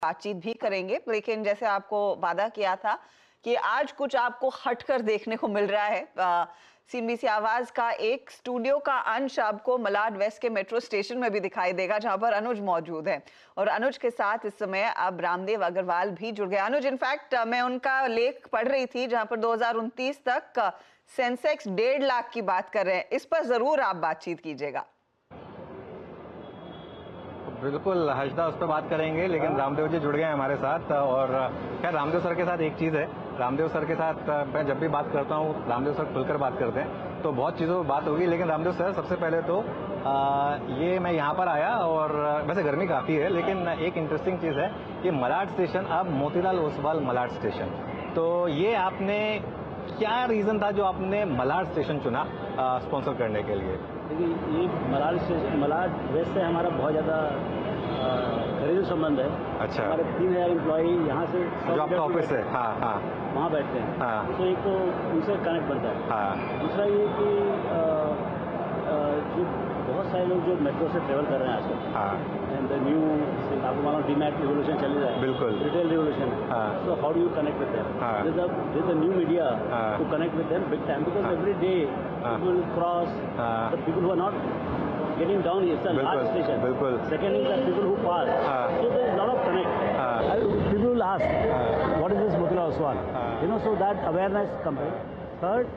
बातचीत भी करेंगे, लेकिन जैसे आपको वादा किया था कि आज कुछ आपको हटकर देखने को मिल रहा है। सीएनबीसी आवाज का एक स्टूडियो का अंश आपको मलाड वेस्ट के मेट्रो स्टेशन में भी दिखाई देगा, जहां पर अनुज मौजूद है। और अनुज के साथ इस समय अब रामदेव अग्रवाल भी जुड़ गए। अनुज, इनफैक्ट मैं उनका लेख पढ़ रही थी जहां पर 2029 तक सेंसेक्स 1.5 लाख की बात कर रहे हैं। इस पर जरूर आप बातचीत कीजिएगा। बिल्कुल हर्षदा, उस पर बात करेंगे, लेकिन रामदेव जी जुड़ गए हैं हमारे साथ। और खैर रामदेव सर के साथ एक चीज़ है, रामदेव सर के साथ मैं जब भी बात करता हूँ रामदेव सर खुलकर बात करते हैं, तो बहुत चीज़ों पर बात होगी। लेकिन रामदेव सर, सबसे पहले तो ये मैं यहाँ पर आया और वैसे गर्मी काफ़ी है, लेकिन एक इंटरेस्टिंग चीज़ है कि मलाड स्टेशन अब मोतीलाल ओसवाल मलाड स्टेशन। तो ये आपने क्या रीज़न था जो आपने मलाड स्टेशन चुना स्पॉन्सर करने के लिए? देखिए, ये मलाड वेस्ट से हमारा बहुत ज़्यादा घरेलू संबंध है। अच्छा। हमारे 3000 एम्प्लॉई यहाँ से जो आपका ऑफिस है, हाँ हाँ, वहाँ बैठते हैं। हाँ। तो एक तो उनसे कनेक्ट बनता है। हाँ। दूसरा ये कि जो बहुत सारे लोग जो मेट्रो से ट्रेवल कर रहे हैं आजकल, हाँ, एंड द न्यू आपको मानो डीमैट रिवोल्यूशन चल रहा है। बिल्कुल। Retail revolution. हाँ। So how do you connect with them? हाँ। There's a new media to connect with them big time, because every day people cross, the people who are not getting down here. It's a large station. बिल्कुल। Second is the people who pass. So there's a lot of connect. People will ask, what is this Motilal Oswal? You know, so that awareness comes in. Third,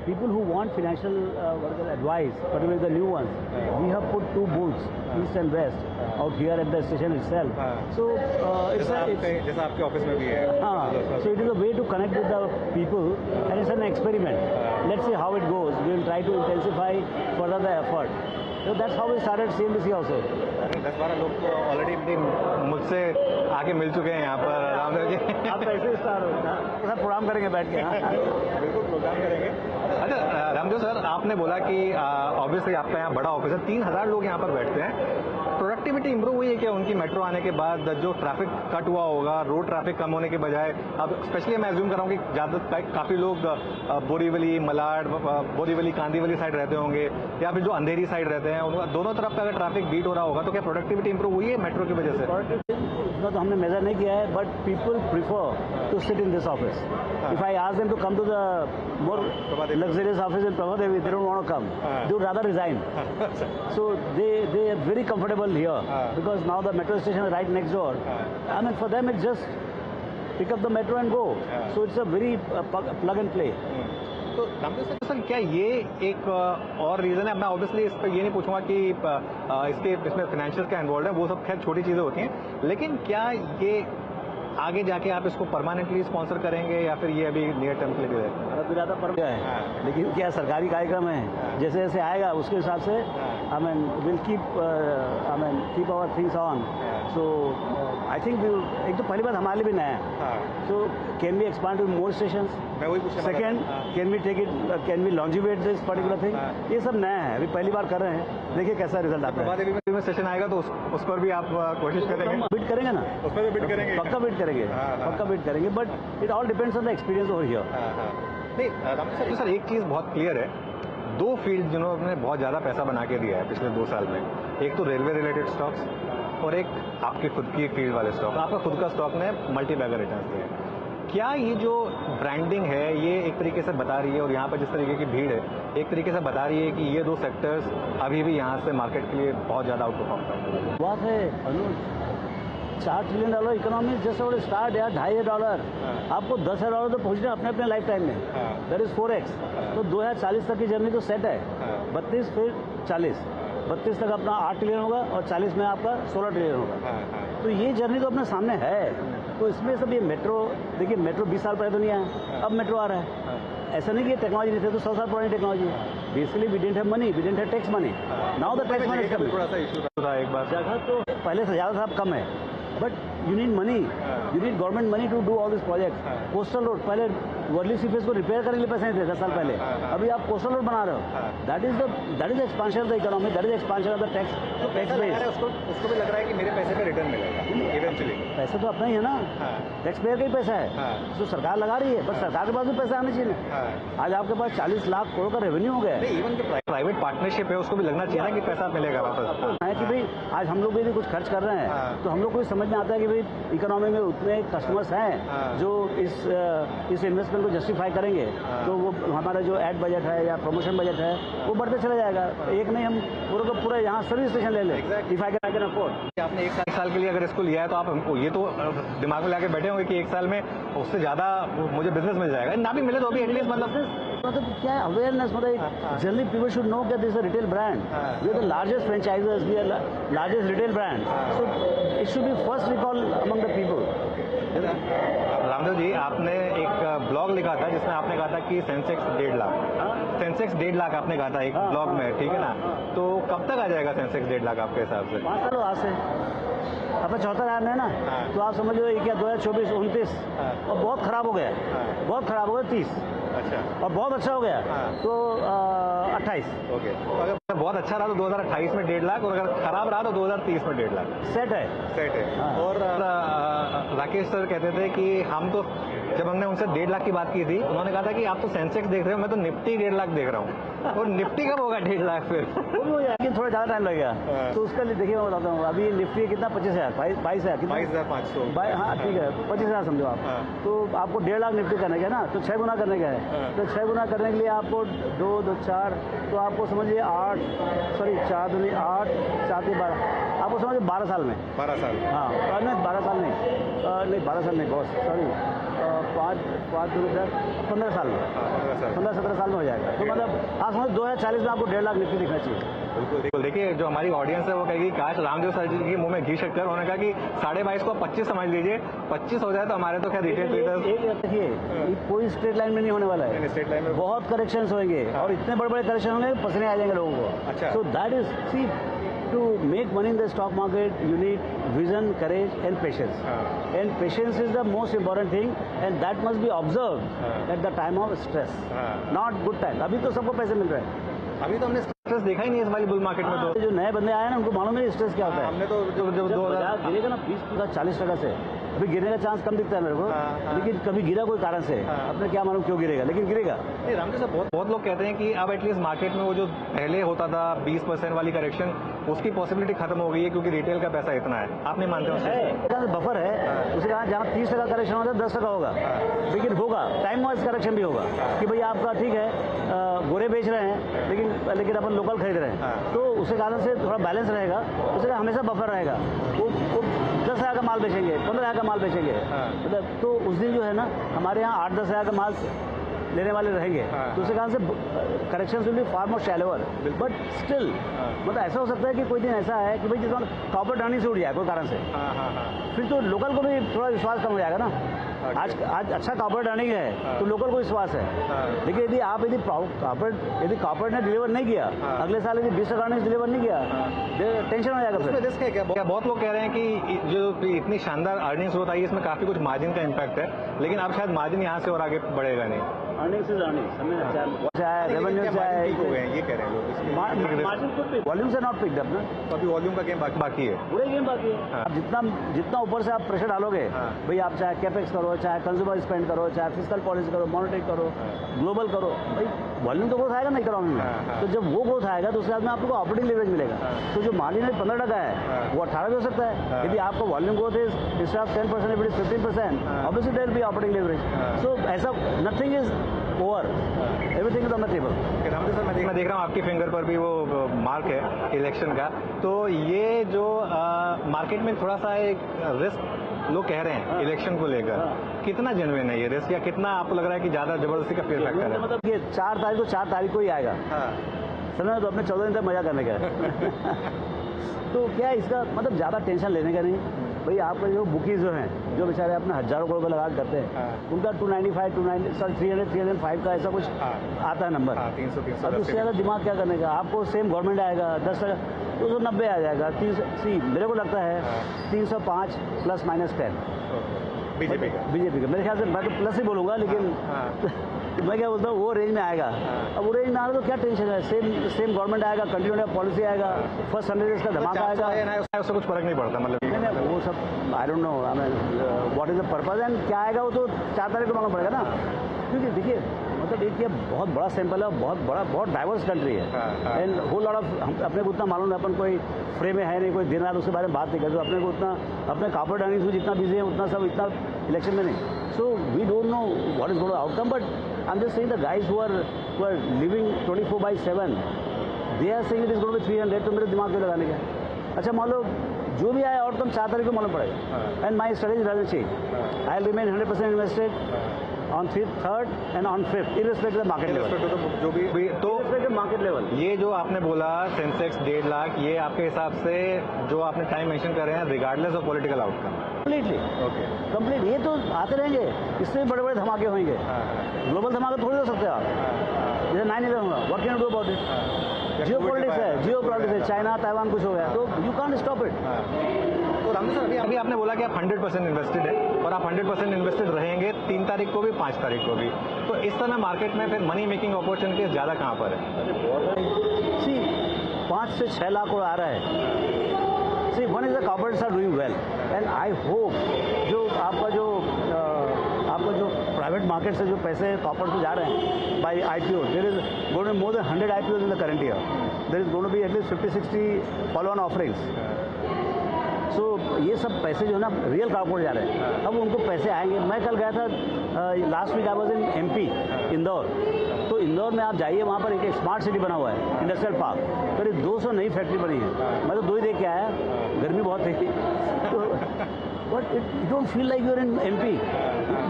people who want financial advice, particularly the new ones, we have put 2 booths, east and west, out here at the station itself. So जैसा आपके office में भी है। So it is a way to connect with the people, and it's an experiment. Let's see how it goes. We will try to intensify further the effort. So that's how we started CNBC also. 10-12 लोग तो already मुझसे आके मिल चुके हैं यहाँ पर। रामदेव जी, आप कैसे स्टार्ट हो? सब प्रोग्राम करेंगे बैठ के। बिल्कुल प्रोग्राम करेंगे। अच्छा रामदेव सर, आपने बोला कि ऑब्वियसली आपका यहाँ बड़ा ऑफिस है, 3000 लोग यहाँ पर बैठते हैं। प्रोडक्टिविटी इंप्रूव हुई है क्या उनकी मेट्रो आने के बाद? जो ट्रैफिक कट हुआ होगा, रोड ट्रैफिक कम होने के बजाय, अब स्पेशली मैं एज्यूम कर रहा हूँ कि ज़्यादा काफ़ी लोग बोरीवली, मलाड, बोरीवली, कांदीवली साइड रहते होंगे, या फिर जो अंधेरी साइड रहते हैं, उनका दोनों तरफ का अगर ट्रैफिक बीट हो रहा होगा, तो क्या प्रोडक्टिविटी इंप्रूव हुई है मेट्रो की वजह से? इतना तो हमने मेजर नहीं किया है, but people prefer to sit in this office. If I ask them to come to the more luxurious office in Prabhadevi, they don't want to come, they would rather resign. So they are very comfortable here because now the metro station is right next door. I mean, for them it's just pick up the metro and go. So it's a very plug and play. तो Ramdev sir, क्या ये एक और reason है? मैं obviously इस पर ये नहीं पूछूंगा कि इसमें फाइनेंशियल क्या इन्वॉल्व है, वो सब खैर छोटी चीज़ें होती हैं, लेकिन क्या ये आगे जाके आप इसको परमानेंटली स्पॉन्सर करेंगे या फिर ये अभी नियर टर्म के लिए है? ज़्यादा पर है, लेकिन क्या सरकारी कार्यक्रम है, जैसे जैसे आएगा उसके हिसाब से I mean will keep our things on. So I think एक तो पहली बात हमारे लिए भी नया है। So can we expand to more station? Second, can we take it, can we longevate this particular thing? ये सब नया है, अभी पहली बार कर रहे हैं, देखिए कैसा रिजल्ट आता है। प्रभादेवी में सेशन आएगा तो उस पर भी आप कोशिश करेंगे? बिट करेंगे ना, उस पर भी बिट करेंगे, पक्का बिट करेंगे, पक्का बिट करेंगे, but it all depends on the experience over here. नहीं रामदेव सर, एक चीज़ बहुत क्लियर है, 2 फील्ड जिन्होंने बहुत ज़्यादा पैसा बना के दिया है पिछले 2 साल में, एक तो रेलवे रिलेटेड स्टॉक्स और एक आपके खुद की फील्ड वाले स्टॉक। आपका खुद का स्टॉक ने मल्टी बैगर रिटर्न दिए। क्या ये जो ब्रांडिंग है ये एक तरीके से बता रही है, और यहाँ पर जिस तरीके की भीड़ है एक तरीके से बता रही है कि ये 2 सेक्टर्स अभी भी यहाँ से मार्केट के लिए बहुत ज़्यादा आउट परफॉर्म कर रहे हैं? बात है अनुज, $4 ट्रिलियन इकोनॉमी जैसे स्टार्ट है $2.5 आपको $10,000 तो पहुँचना अपने अपने लाइफ टाइम में, दैट इज 4x। तो 2040 तक की जर्नी तो सेट है। 32 फिर 40, 32 तक अपना 8 ट्रिलियन होगा और 40 में आपका 16 ट्रिलियन होगा। तो ये जर्नी तो अपने सामने है। तो इसमें सब ये मेट्रो, देखिए मेट्रो 20 साल पहले तो नहीं आया, अब मेट्रो आ रहा है। ऐसा नहीं कि टेक्नोलॉजी नहीं थी, तो 100 साल पुरानी टेक्नोलॉजी है। Basically we didn't have money, we didn't have tax money, now the tax money is coming. थोड़ा सा इशू था एक बार, जगह तो पहले से ज़्यादा था, कम है, but you need money, you need government money to do all this project. Coastal road, पहले वर्ली सीफेज को रिपेयर करने के लिए पैसे नहीं थे 10 साल पहले, अभी आप कोस्टल रोड बना रहे हो। That is expansion of the economy, that is expansion of the tax base. उसको भी लग रहा है कि मेरे पैसे पे रिटर्न मिलेगा इवेंचुअली। पैसा तो अपना ही है ना, टैक्स पेयर का ही पैसा है, जो सरकार लगा रही है, बस सरकार के पास भी पैसा आना चाहिए ना। आज आपके पास 40 लाख करोड़ का रेवेन्यू हो गया है। इवन जो प्राइवेट पार्टनरशिप है उसको भी लगना चाहिए ना कि पैसा मिलेगा वापस। है कि भाई आज हम लोग भी यदि कुछ खर्च कर रहे हैं तो हम लोग को समझ में आता है कि भाई इकोनॉमी में उतने कस्टमर्स हैं जो इस इन्वेस्टमेंट को जस्टिफाई करेंगे, तो वो हमारा जो एड बजट है या प्रमोशन बजट है वो बढ़ते चला जाएगा। एक नहीं हम पूरा का पूरा यहाँ सर्विस स्टेशन ले लें, इफ आई कैन अफोर्ड। आपने एक साल के लिए अगर इसको लिया है तो आप हमको ये तो दिमाग में लाके बैठे होंगे कि एक साल में उससे ज्यादा मुझे बिजनेस मिल जाएगा, ना भी मिले तो भी एटलीस्ट मतलब क्या अवेयरनेस, मतलब generally people should know that this is a retail brand, we are the largest franchisers, we are largest retail brand, so it should be first recall among the people. Ramdev ji, आपने एक blog लिखा था जिसमें आपने कहा था कि सेंसेक्स 1.5 लाख, सेंसेक्स 1.5 लाख आपने कहा था एक ब्लॉग में, ठीक है ना? तो कब तक आ जाएगा सेंसेक्स 1.5 लाख आपके हिसाब से? 5 साल आज से अपना 74 में है ना, तो आप समझ लो क्या 2024, 29 और बहुत खराब हो गया, बहुत खराब हो गया 30, अच्छा, और बहुत अच्छा हो गया तो 28। ओके, तो अगर बहुत अच्छा रहा तो 2028 में 1.5 लाख, और अगर खराब रहा तो 2030 में 1.5 लाख। सेट है, सेट है। और राकेश सर कहते थे कि हम तो, जब हमने उनसे 1.5 लाख की बात की थी, उन्होंने कहा था कि आप तो सेंसेक्स देख रहे हो, मैं तो निफ्टी 1.5 लाख देख रहा हूँ। और निफ्टी कब होगा 1.5 लाख फिर? वो भी हो जाएगा, थोड़ा ज़्यादा टाइम लगेगा। तो उसका लिए देखिए मैं बताता हूँ, अभी निफ्टी कितना 25,000, 22,000, 22,500। हाँ ठीक है, 25,000 समझो आप, तो आपको 1.5 लाख निफ्टी करने का है ना, तो 6 गुना करने का है, तो 6 गुना करने के लिए आपको 2, 2, 4, तो आपको समझिए 4 दूनी 8, 7 ही 12, आपको समझिए 12 साल में, 12 साल, हाँ नहीं 12 साल नहीं 12 साल नहीं बॉस, सॉरी 5 दूनी 10, 15 साल में, 15-17 साल में हो जाएगा। तो मतलब आप समझ 2040 में आपको 1.5 लाख निफ्टी दिखना चाहिए। बिल्कुल। देखिए, जो हमारी ऑडियंस है वो कहेगी काश रामदेव सर जी के मुंह में घी शक्कर, उन्होंने कहा कि 22.5 को 25 समझ लीजिए, 25 हो जाए तो हमारे तो खैर रिटेल ट्रेडर्स। देखिए कोई स्ट्रेट लाइन में नहीं होने वाला है, स्ट्रेट लाइन में बहुत करेक्शंस होंगे, और इतने बड़े बड़े करेक्शन होंगे पसंद आ जाएंगे लोगों को। अच्छा, so that is see to make money in the stock market, you need vision, courage and patience. And patience is the most important thing, and that must be observed at the time of stress, not good time. अभी तो सबको पैसे मिल रहे हैं, अभी तो हमने stress देखा ही नहीं इस वाली बुल मार्केट में। तो जो नए बंदे आए ना उनको मालूम है स्ट्रेस क्या होता है। हमने तो जो 2000 गिरेगा ना 20-40% से, अभी गिरने का चांस कम दिखता है मेरे को, लेकिन कभी गिरा कोई कारण से, अपने क्या मालूम क्यों गिरेगा, लेकिन गिरेगा। नहीं रामदेव साहब, बहुत लोग कहते हैं कि अब एटलीस्ट मार्केट में वो जो पहले होता था 20% वाली करेक्शन, उसकी पॉसिबिलिटी खत्म हो गई है क्योंकि रिटेल का पैसा इतना है। आप नहीं मानते हो? बफर है, उसे कहा जहाँ 30% करेक्शन होता है 10% होगा, लेकिन होगा टाइम वाइज करेक्शन भी होगा कि भाई आपका ठीक है गोरे बेच रहे हैं लेकिन अपन लोकल खरीद रहे हैं, तो उसके कारण से थोड़ा बैलेंस रहेगा, उसके हमेशा बफर रहेगा। वो 10,000 का माल बेचेंगे, 15,000 का माल बेचेंगे, मतलब तो उस दिन जो है ना हमारे यहाँ 8-10 हज़ार का माल लेने वाले रहेंगे, तो उसके कारण से correction will be far more shallower, but still मतलब ऐसा हो सकता है कि कोई दिन ऐसा है कि भाई जिस कॉर्पोरेट अर्निंग से उड़ जाए कोई कारण से, फिर तो लोकल को भी थोड़ा विश्वास कम हो जाएगा ना। आज अच्छा कॉर्पोरेट अर्निंग है तो लोकल को विश्वास है, लेकिन यदि कॉर्पोरेट ने डिलीवर नहीं किया, अगले साल यदि 20% अर्निंग डिलीवर नहीं किया, टेंशन हो जाएगा। फिर रिस्क है क्या? बहुत लोग कह रहे हैं कि जो इतनी शानदार अर्निंग्स ग्रोथ आई है इसमें काफी कुछ मार्जिन का इम्पैक्ट है, लेकिन अब शायद मार्जिन यहाँ से और आगे बढ़ेगा नहीं। अर्निंग से अर्निंग चाहे रेवेन्यू चाहे ये कह रहे हैं लोग, मार्जिन वॉल्यूम से नॉट पिक्ड अप ना, तो अभी वॉल्यूम का गेम बाकी है, पूरे गेम बाकी है। जितना ऊपर से आप प्रेशर डालोगे, भाई आप चाहे कैपेक्स करो, चाहे कंज्यूमर स्पेंड करो, चाहे फिस्कल पॉलिसी करो, मॉनेटरी करो, ग्लोबल करो, भाई वॉल्यूम तो ग्रोथ आएगा ना इकोनॉमी में, तो जब वो ग्रोथ आएगा तो उसके बाद में आपको ऑपरेटिंग लेवरेज मिलेगा। तो जो मार्जिन 15% है वो 18 भी हो सकता है, यदि आपका volume growth is instead of 10% it is 15%, obviously there will be operating leverage. So ऐसा nothing is over, everything is on the table. Ramdev sir, मैं देख रहा हूँ आपकी फिंगर पर भी वो मार्क है इलेक्शन का, तो ये जो मार्केट में थोड़ा सा एक रिस्क लोग कह रहे हैं इलेक्शन को लेकर, कितना जेन्युइन है ये रिस्क, या कितना आपको लग रहा है कि ज्यादा जबरदस्ती का फेयर फैक्टर है? मतलब ये 4 तारीख को ही आएगा, समझ तो अपने 14 दिन तक मजा करने का है। तो क्या इसका मतलब ज्यादा टेंशन लेने का नहीं भाई। आपका जो बुकीज जो हैं, जो बेचारे अपने हजारों करोड़ का लगा करते हैं, उनका 295, 300, 305 का ऐसा कुछ आता है नंबर। 300 अब उससे ज़्यादा दिमाग क्या करने का? आपको सेम गवर्नमेंट आएगा 10%, 290 आ जाएगा। 300 मेरे को लगता है 305 ±10 बीजेपी का। मेरे ख्याल से मैं तो प्लस ही बोलूँगा, लेकिन मैं क्या बोलता हूँ वो रेंज में आएगा। अब वो रेंज में आना तो क्या टेंशन है, सेम गवर्नमेंट आएगा, कंटिन्यू पॉलिसी आएगा, फर्स्ट 100 डेज का धमाका आएगा, उससे कुछ फर्क नहीं पड़ता मतलब। नहीं वो सब I don't know what is the purpose and क्या आएगा वो तो 4 तारीख को मालूम पड़ेगा ना, क्योंकि देखिए मतलब एक ये बहुत बड़ा सैंपल है, बहुत डाइवर्स कंट्री है एंड होल लॉट ऑफ अपने को उतना मालूम है, अपन कोई फ्रेम में है नहीं, कोई दिन रात उसके बारे में बात नहीं करते, अपने को उतना अपने कॉर्पोरेट अर्निंग्स में जितना बिजी है उतना सब इतना इलेक्शन में नहीं, so we don't know what is going outcome, but I am just saying the guys who are living 24/7 they are saying it is going to be 300, तो मेरे दिमाग में लगाने का अच्छा मान लो जो भी आया आउटकम 4 तारीख को मालूम पड़ेगा and my strategy doesn't change, I will remain 100% invested on 5th, 3rd and on 5th irrespective of market level, जो भी तो irrespective market level। ये जो आपने बोला सेंसेक्स 1.5 लाख, ये आपके हिसाब से जो आपने टाइम मेंशन कर रहे हैं regardless of political outcome? Completely okay, complete, ये तो आते रहेंगे, इससे भी बड़े बड़े धमाके होंगे, ग्लोबल धमाके थोड़ी हो सकते हैं आप, जैसे 9/11 हुआ, what can you do about it, Jio politics है, चाइना ताइवान कुछ हो गया तो यू कांट स्टॉप इट। तो रामदेव सर अभी आपने बोला कि आप 100% इन्वेस्टेड है और आप 100% इन्वेस्टेड रहेंगे 3 तारीख को भी 5 तारीख को भी, तो इस समय मार्केट में फिर मनी मेकिंग अपॉर्चुनिटीज ज़्यादा कहाँ पर है? सी 5 से 6 लाख आ रहा है, see one is the corporates are doing well and I hope जो आपका जो प्राइवेट मार्केट से जो पैसे कॉर्पोरेट में जा रहे हैं by IPO, there is going to more than 100 IPOs in the current year, there is going to be at least 50-60 follow on offerings, so ये सब पैसे जो है ना रियल कॉर्पोरेट जा रहे हैं, अब उनको पैसे आएंगे। मैं कल गया था last week I was in MP Indore, तो इंदौर में आप जाइए वहाँ पर एक स्मार्ट सिटी बना हुआ है, इंडस्ट्रियल पार्क, करीब 200 नई फैक्ट्री बनी है, मैं तो 2 ही देख के आया, गर्मी बहुत थी, तो but it don't feel like you are in MP,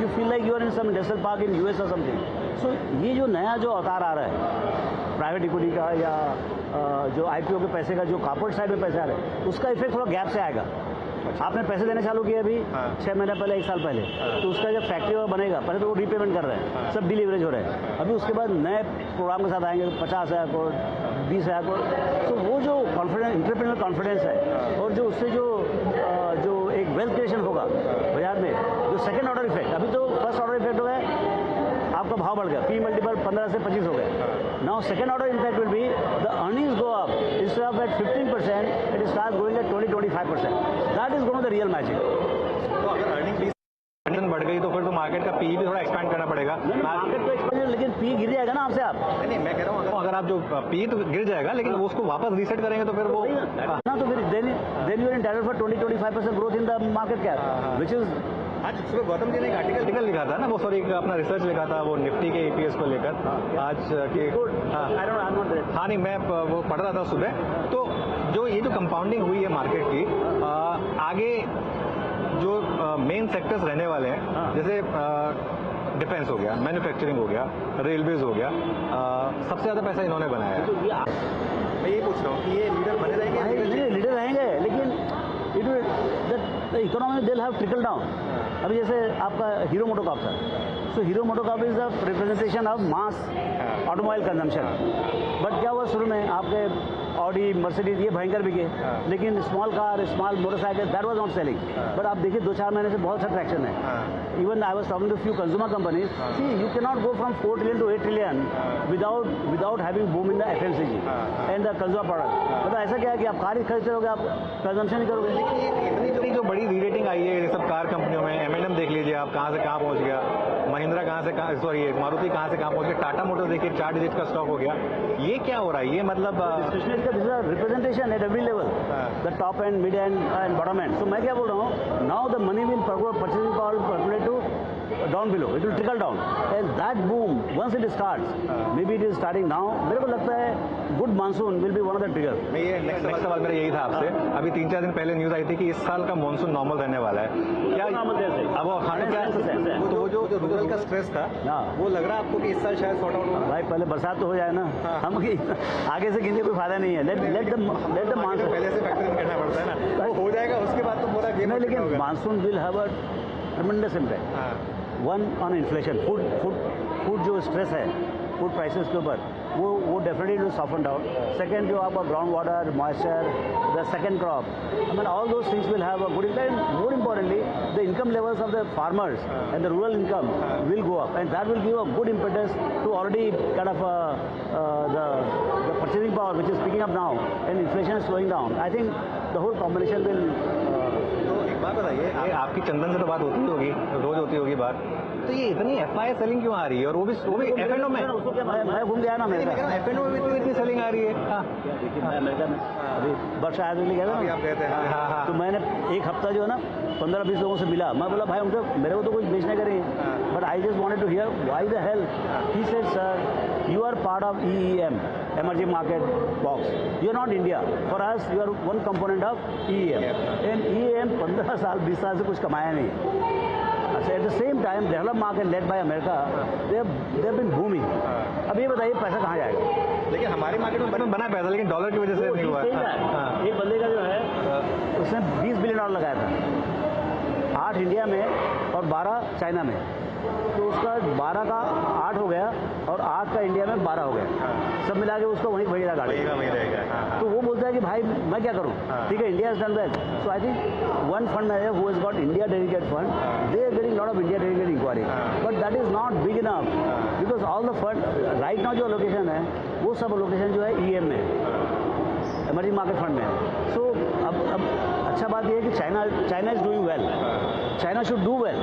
you feel like you are in some industrial park in US और समथिंग। सो ये जो नया जो अवतार आ रहा है प्राइवेट इक्विटी का या जो IPO के पैसे का जो कॉर्पोरेट साइड में पैसे आ रहे हैं उसका इफेक्ट थोड़ा गैप से आएगा। आपने पैसे देने चालू किए अभी 6 महीने पहले, 1 साल पहले, तो उसका जब फैक्ट्री बनेगा पहले तो वो रीपेमेंट कर रहे हैं, सब डिलीवरेज हो रहे हैं, अभी उसके बाद नए प्रोग्राम के साथ आएंगे 50,000 करोड़, 20,000 करोड़, तो वो जो कॉन्फिडेंस, इंटरप्रेन्योर कॉन्फिडेंस है और जो उससे जो एक वेल्थ क्रिएशन होगा बाजार में, जो सेकेंड ऑर्डर इफेक्ट, अभी तो फर्स्ट ऑर्डर इफेक्ट हो गया, आपका भाव बढ़ गया, P मल्टीपल 15 से 25 हो गया, now second order impact will be the earnings go up, instead of at 15% it start going at 20-25%, that is going the real magic. तो अगर अर्निंग 20% बढ़ गई तो फिर तो मार्केट का PE भी थोड़ा एक्सपेंड करना पड़ेगा, मार्केट तो एक्सपेंड, लेकिन PE गिर जाएगा ना आपसे, आप नहीं मैं कह रहा हूँ अगर आप जो PE तो गिर जाएगा लेकिन वो उसको वापस रीसेट करेंगे तो फिर वो ना, तो फिर then you are entitled for 20-25% growth in the market cap, which is आज सुबह गौतम जी ने एक आर्टिकल लिखा था ना, वो सॉरी अपना रिसर्च लिखा था वो निफ्टी के EPS को लेकर आज के, हाँ नहीं मैं वो पढ़ रहा था सुबह, तो जो ये जो कंपाउंडिंग हुई है मार्केट की, आगे जो मेन सेक्टर्स रहने वाले हैं जैसे डिफेंस हो गया, मैन्युफैक्चरिंग हो गया, रेलवेज हो गया, सबसे ज़्यादा पैसा इन्होंने बनाया है। मैं ये पूछ रहा हूँ कि ये लीडर बने रहेंगे? लीडर रहेंगे, लेकिन it the economy will have trickle down. अभी जैसे आपका हीरो मोटोकॉर्प था, so Hero MotoCorp is the representation of mass automobile consumption, but क्या हुआ शुरू में आपके ऑडी, मर्सिडीज ये भयंकर बिके, लेकिन small car, small motorcycle that was not selling, but आप देखिए 2-4 महीने से बहुत सा ट्रैक्शन है। Even I was talking to few consumer companies, see you can not go from 4 trillion to 8 trillion without having boom in the FMCG and the consumer product. मतलब ऐसा क्या है कि आप कार ही खरीदते रहोगे, आप कंजम्पशन नहीं करोगे। इतनी जो बड़ी री-रेटिंग आई है ये सब कार कंपनियों में, M&M देख लीजिए आप कहाँ से कहाँ पहुँच गया, महिंद्रा कहाँ से सॉरी मारुति कहाँ से कहाँ पहुँच गया, टाटा मोटर्स देखिए 4 डिजिट का स्टॉक हो गया, ये क्या हो रहा है? ये मतलब representation at every level, the top end, mid end bottom end. So मैं क्या बोल रहा हूँ, now the money will purchasing power percolate to down below, it will trickle down, and that boom once it starts, maybe it is starting now, मेरे को लगता है good monsoon will be one of the trigger। मैं ये next सवाल मेरा यही था आपसे, अभी 3-4 दिन पहले न्यूज आई थी कि इस साल का मानसून नॉर्मल रहने वाला है, क्या नॉर्मल जैसे अब वो खाने क्या, तो वो जो रूरल का स्ट्रेस था वो लग रहा है आपको कि इस साल शायद सॉर्ट आउट होगा? भाई पहले बरसात तो हो जाए ना, हम की आगे से गिनने कोई फायदा नहीं है, लेट द मानसून पहले से फैक्टरिंग करना पड़ता है ना, वो हो जाएगा उसके बाद तो पूरा गेम। लेकिन monsoon will have a tremendous impact, one on inflation, food जो स्ट्रेस है फूड प्राइसेस के ऊपर, वो definitely will soften down. Second जो आपका ground water, moisture, the second crop, I mean all those things will have a good impact. More importantly the income levels of the farmers and the rural income will go up, and that will give a good impetus to already kind of the purchasing power which is picking up now and inflation is slowing down. I think the whole combination will बात बताइए, आपकी चंदन से तो बात होती होगी, रोज होती होगी बात, तो ये इतनी FI सेलिंग क्यों आ रही है? और वो भी F&O में? उसको क्या, मैं घूम गया ना, मैं F&O में भी इतनी सेलिंग आ रही है? देखिए मैं अमेरिका में अभी वर्षा आदमी गया था आप गए थे? हाँ। तो मैंने एक हफ्ता जो है ना 15-20 लोगों से मिला। मैं बोला भाई उनको, मेरे को तो कुछ बेचने का नहीं है, but I just wanted to hear why the hell. He said sir you are part of EEM, emerging market box, you are not India, for us you are one component of EEM। And EEM 15 साल 20 साल से कुछ कमाया नहीं। अच्छा, at the same time develop market led by America, they have been booming. अब ये बताइए पैसा कहाँ जाएगा? लेकिन हमारे मार्केट में बना पैसा, लेकिन डॉलर की वजह से नहीं हुआ। एक बंदे का जो है उसने $20 बिलियन लगाया था, 8 इंडिया में और 12 चाइना में, तो उसका 12 का 8 हो गया और 8 का इंडिया में 12 हो गया, सब मिला के उसको वहीं भेजेगा गाड़ी। तो वो बोलता है कि भाई मैं क्या करूं? ठीक है, India is done well, so I think one fund है who has got India dedicated fund, they are getting lot of India dedicated inquiry, but that is not big enough because all the fund right now जो location है वो सब location जो है EM में है, emerging market fund में है। सो अब अच्छा बात यह है कि China is doing well, China should do well.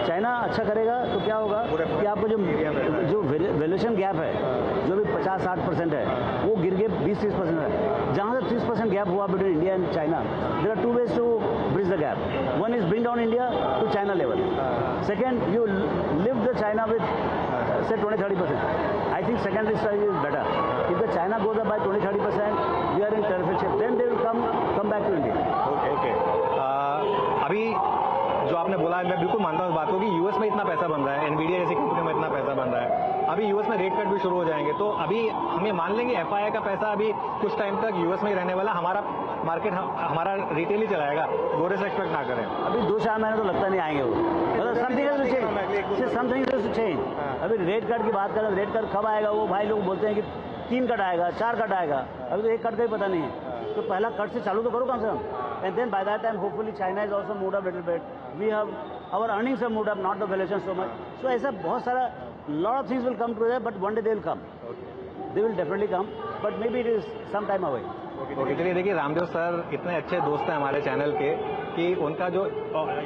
China अच्छा करेगा तो क्या होगा कि आपको जो वैल्यूएशन गैप है जो भी 50-60% है वो गिर के 20-30% है। जहाँ से 30% गैप हुआ between India and China, there are 2 ways to bridge the gap. One is bring down India to China level, second you leave the China with say 20-30%. I think secondary strategy is better. If the China goes up by 20-30%, we are in terrific shape. Then they will come back to India. Okay. अभी जो आपने बोला मैं बिल्कुल मानता हूँ इस बात को कि यूएस में इतना पैसा बन रहा है, एनवीडिया जैसी कंपनी में इतना पैसा बन रहा है, अभी यूएस में रेट कट भी शुरू हो जाएंगे, तो अभी हम ये मान लेंगे FI का पैसा अभी कुछ टाइम तक यूएस में ही रहने वाला, हमारा मार्केट हमारा रिटेल ही चलाएगा, गोरे से एक्सपेक्ट ना करें। अभी 2-4 महीने तो लगता नहीं आएंगे वो, मतलब समथिंग टू चेंज। अभी रेट कट की बात करें, रेट कट कब आएगा? वो भाई लोग बोलते हैं कि 3 कट आएगा, 4 कट आएगा, अभी तो 1 कट का ही पता नहीं है। तो पहला कट से चालू तो करो कम से कम, and then by that time hopefully China is also moved up little bit, we have our earnings have moved up, not the valuation so much. So ऐसा बहुत सारा lot of things will come together, but one day they will come, they will definitely come, but may be it is some time away. Okay, चलिए देखिए Ramdev sir इतने अच्छे दोस्त हैं हमारे चैनल के कि उनका जो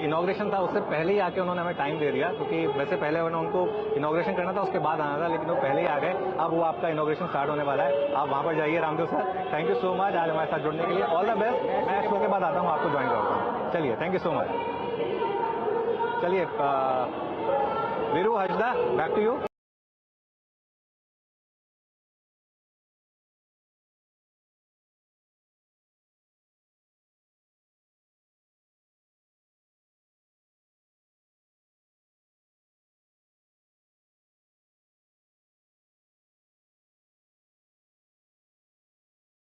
इनॉग्रेशन था उससे पहले ही आके उन्होंने हमें टाइम दे दिया, क्योंकि वैसे पहले उनको इनॉग्रेशन करना था, उसके बाद आना था, लेकिन वो पहले ही आ गए। अब वो आपका इनॉग्रेशन स्टार्ट होने वाला है, आप वहाँ पर जाइए। Ramdev sir thank you so much आज हमारे साथ जुड़ने के लिए, ऑल द बेस्ट। मैं शो के बाद आता हूँ, आपको ज्वाइन करता हूँ। चलिए, थैंक यू सो मच। चलिए वीरू, हजदा, बैक टू यू।